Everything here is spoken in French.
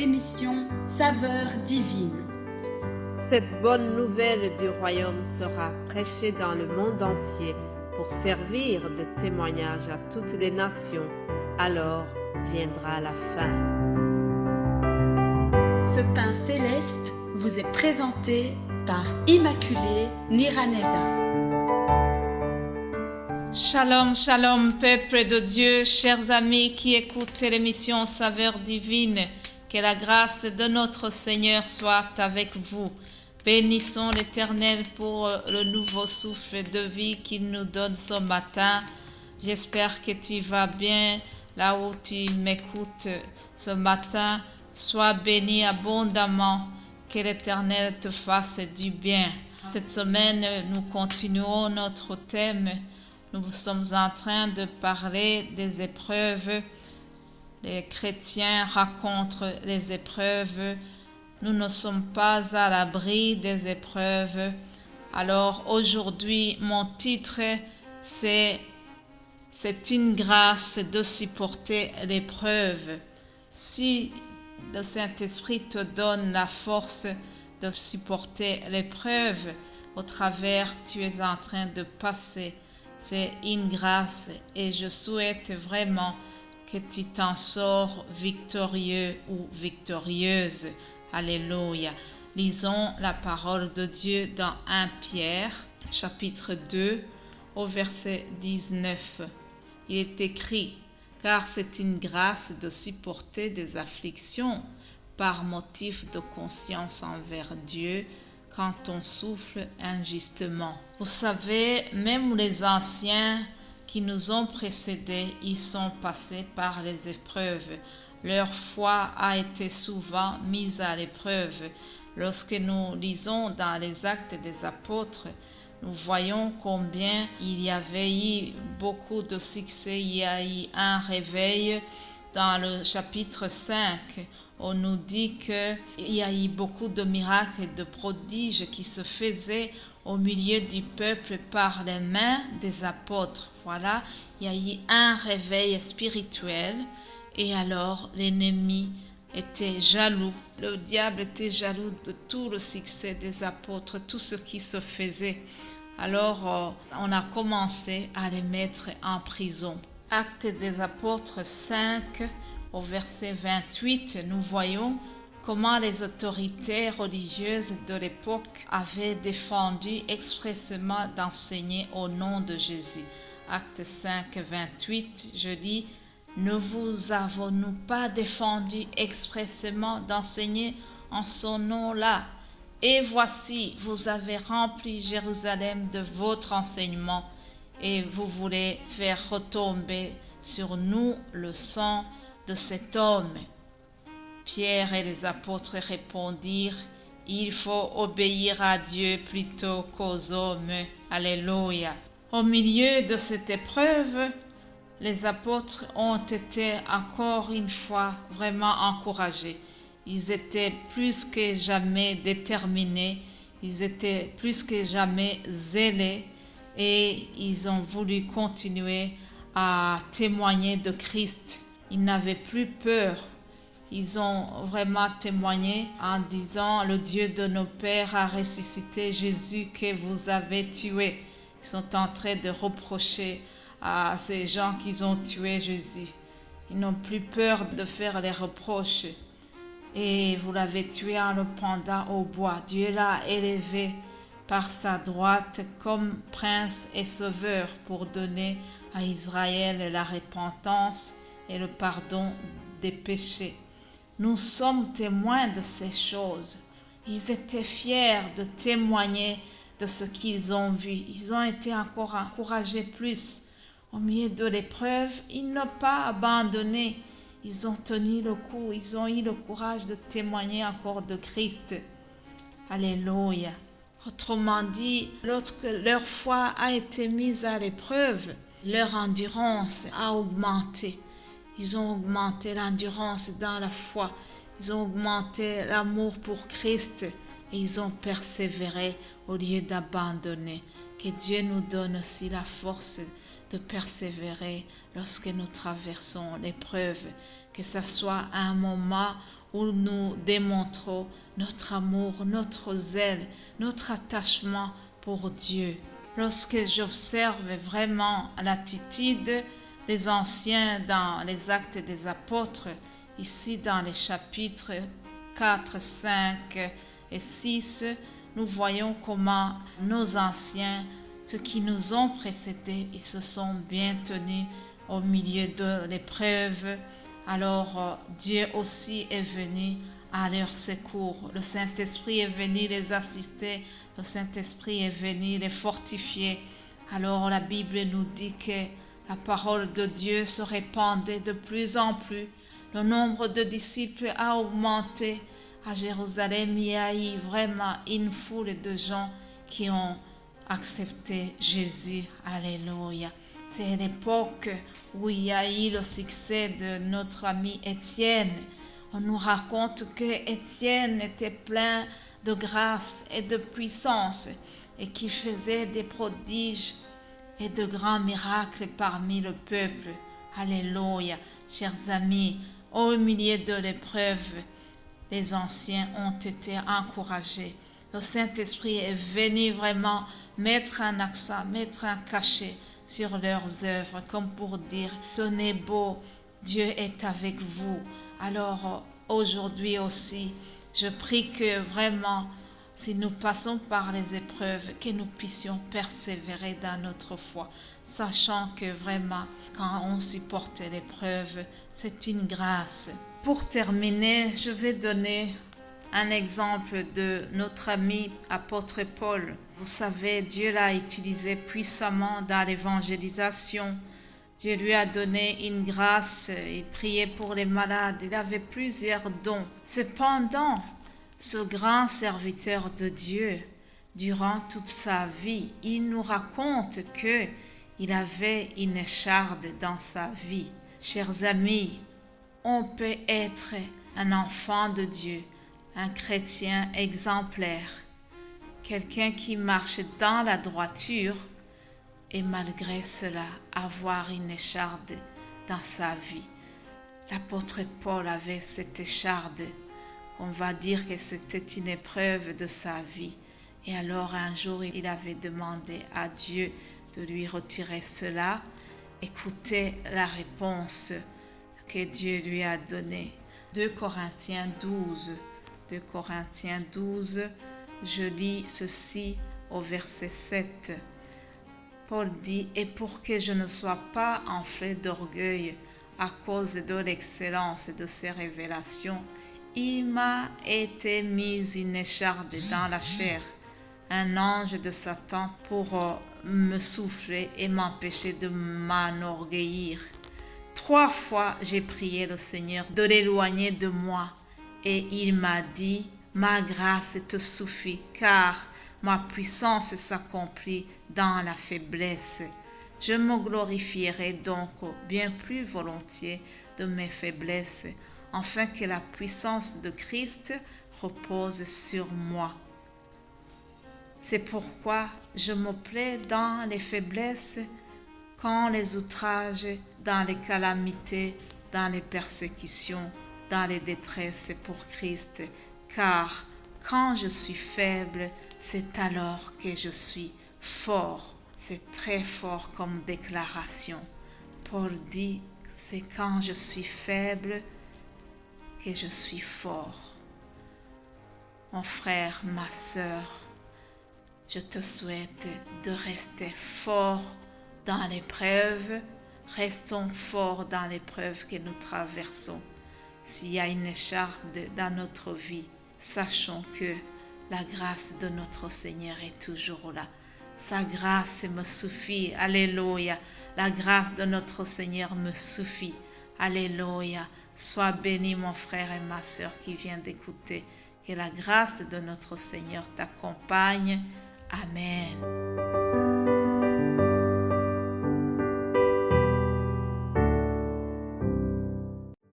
l'émission Saveurs divines. Cette bonne nouvelle du royaume sera prêchée dans le monde entier pour servir de témoignage à toutes les nations. Alors viendra la fin. Ce pain céleste vous est présenté par Immaculée Niraneza. Shalom, shalom, peuple de Dieu, chers amis qui écoutent l'émission Saveurs divines, que la grâce de notre Seigneur soit avec vous. Bénissons l'Éternel pour le nouveau souffle de vie qu'il nous donne ce matin. J'espère que tu vas bien là où tu m'écoutes ce matin. Sois béni abondamment, que l'Éternel te fasse du bien. Cette semaine, nous continuons notre thème. Nous sommes en train de parler des épreuves. Les chrétiens rencontrent les épreuves. Nous ne sommes pas à l'abri des épreuves. Alors aujourd'hui, mon titre, c'est une grâce de supporter l'épreuve. Si le Saint-Esprit te donne la force de supporter l'épreuve au travers tu es en train de passer, c'est une grâce et je souhaite vraiment que tu t'en sors victorieux ou victorieuse. Alléluia. Lisons la parole de Dieu dans 1 Pierre, chapitre 2, au verset 19. Il est écrit, « Car c'est une grâce de supporter des afflictions par motif de conscience envers Dieu, quand on souffle injustement. » Vous savez, même les anciens qui nous ont précédés, ils sont passés par les épreuves. Leur foi a été souvent mise à l'épreuve. Lorsque nous lisons dans les Actes des Apôtres, nous voyons combien il y avait eu beaucoup de succès. Il y a eu un réveil dans le chapitre 5. On nous dit qu'il y a eu beaucoup de miracles et de prodiges qui se faisaient au milieu du peuple par les mains des apôtres. Voilà, il y a eu un réveil spirituel et alors l'ennemi était jaloux. Le diable était jaloux de tout le succès des apôtres, tout ce qui se faisait. Alors on a commencé à les mettre en prison. Actes des Apôtres 5, au verset 28, nous voyons comment les autorités religieuses de l'époque avaient défendu expressément d'enseigner au nom de Jésus. Acte 5, 28, je lis, « Ne vous avons-nous pas défendu expressément d'enseigner en son nom-là? Et voici, vous avez rempli Jérusalem de votre enseignement, et vous voulez faire retomber sur nous le sang de cet homme. » Pierre et les apôtres répondirent, « Il faut obéir à Dieu plutôt qu'aux hommes. » Alléluia. Au milieu de cette épreuve, les apôtres ont été encore une fois vraiment encouragés. Ils étaient plus que jamais déterminés, ils étaient plus que jamais zélés et ils ont voulu continuer à témoigner de Christ. Ils n'avaient plus peur. Ils ont vraiment témoigné en disant « Le Dieu de nos pères a ressuscité Jésus que vous avez tué. » Ils sont en train de reprocher à ces gens qui ont tué Jésus. Ils n'ont plus peur de faire les reproches. Et vous l'avez tué en le pendant au bois. Dieu l'a élevé par sa droite comme prince et sauveur pour donner à Israël la repentance et le pardon des péchés. Nous sommes témoins de ces choses. Ils étaient fiers de témoigner de ce qu'ils ont vu. Ils ont été encore encouragés plus. Au milieu de l'épreuve, ils n'ont pas abandonné. Ils ont tenu le coup. Ils ont eu le courage de témoigner encore de Christ. Alléluia. Autrement dit, lorsque leur foi a été mise à l'épreuve, leur endurance a augmenté. Ils ont augmenté l'endurance dans la foi. Ils ont augmenté l'amour pour Christ et ils ont persévéré au lieu d'abandonner. Que Dieu nous donne aussi la force de persévérer lorsque nous traversons l'épreuve, que ce soit un moment où nous démontrons notre amour, notre zèle, notre attachement pour Dieu. Lorsque j'observe vraiment l'attitude des anciens dans les Actes des Apôtres, ici dans les chapitres 4, 5 et 6, nous voyons comment nos anciens, ceux qui nous ont précédés, ils se sont bien tenus au milieu de l'épreuve. Alors Dieu aussi est venu à leur secours. Le Saint-Esprit est venu les assister. Le Saint-Esprit est venu les fortifier. Alors la Bible nous dit que la parole de Dieu se répandait de plus en plus. Le nombre de disciples a augmenté. À Jérusalem, il y a eu vraiment une foule de gens qui ont accepté Jésus. Alléluia. C'est l'époque où il y a eu le succès de notre ami Étienne. On nous raconte que Étienne était plein de grâce et de puissance et qu'il faisait des prodiges et de grands miracles parmi le peuple. Alléluia. Chers amis, au milieu de l'épreuve, les anciens ont été encouragés. Le Saint-Esprit est venu vraiment mettre un accent, mettre un cachet sur leurs œuvres, comme pour dire, tenez beau, Dieu est avec vous. Alors aujourd'hui aussi, je prie que vraiment, si nous passons par les épreuves, que nous puissions persévérer dans notre foi, sachant que vraiment, quand on supporte l'épreuve, c'est une grâce. Pour terminer, je vais donner un exemple de notre ami apôtre Paul. Vous savez, Dieu l'a utilisé puissamment dans l'évangélisation. Dieu lui a donné une grâce, il priait pour les malades, il avait plusieurs dons. Cependant, ce grand serviteur de Dieu, durant toute sa vie, il nous raconte qu'il avait une écharde dans sa vie. Chers amis, on peut être un enfant de Dieu, un chrétien exemplaire, quelqu'un qui marche dans la droiture et malgré cela avoir une écharde dans sa vie. L'apôtre Paul avait cette écharde. On va dire que c'était une épreuve de sa vie. Et alors un jour, il avait demandé à Dieu de lui retirer cela. Écoutez la réponse que Dieu lui a donnée. 2 Corinthiens 12, je lis ceci au verset 7. Paul dit, « Et pour que je ne sois pas enflé d'orgueil à cause de l'excellence de ces révélations, il m'a été mis une écharde dans la chair, un ange de Satan pour me souffler et m'empêcher de m'enorgueillir. 3 fois j'ai prié le Seigneur de l'éloigner de moi, et il m'a dit, « Ma grâce te suffit, car ma puissance s'accomplit dans la faiblesse. Je me glorifierai donc bien plus volontiers de mes faiblesses, afin que la puissance de Christ repose sur moi. C'est pourquoi je me plais dans les faiblesses, quand les outrages, dans les calamités, dans les persécutions, dans les détresses pour Christ, car quand je suis faible, c'est alors que je suis fort. » C'est très fort comme déclaration. Paul dit, c'est quand je suis faible que je suis fort. Mon frère, ma sœur, je te souhaite de rester fort dans l'épreuve. Restons forts dans l'épreuve que nous traversons. S'il y a une écharde dans notre vie, sachons que la grâce de notre Seigneur est toujours là. Sa grâce me suffit. Alléluia. La grâce de notre Seigneur me suffit. Alléluia. Sois béni, mon frère et ma sœur qui vient d'écouter. Que la grâce de notre Seigneur t'accompagne. Amen.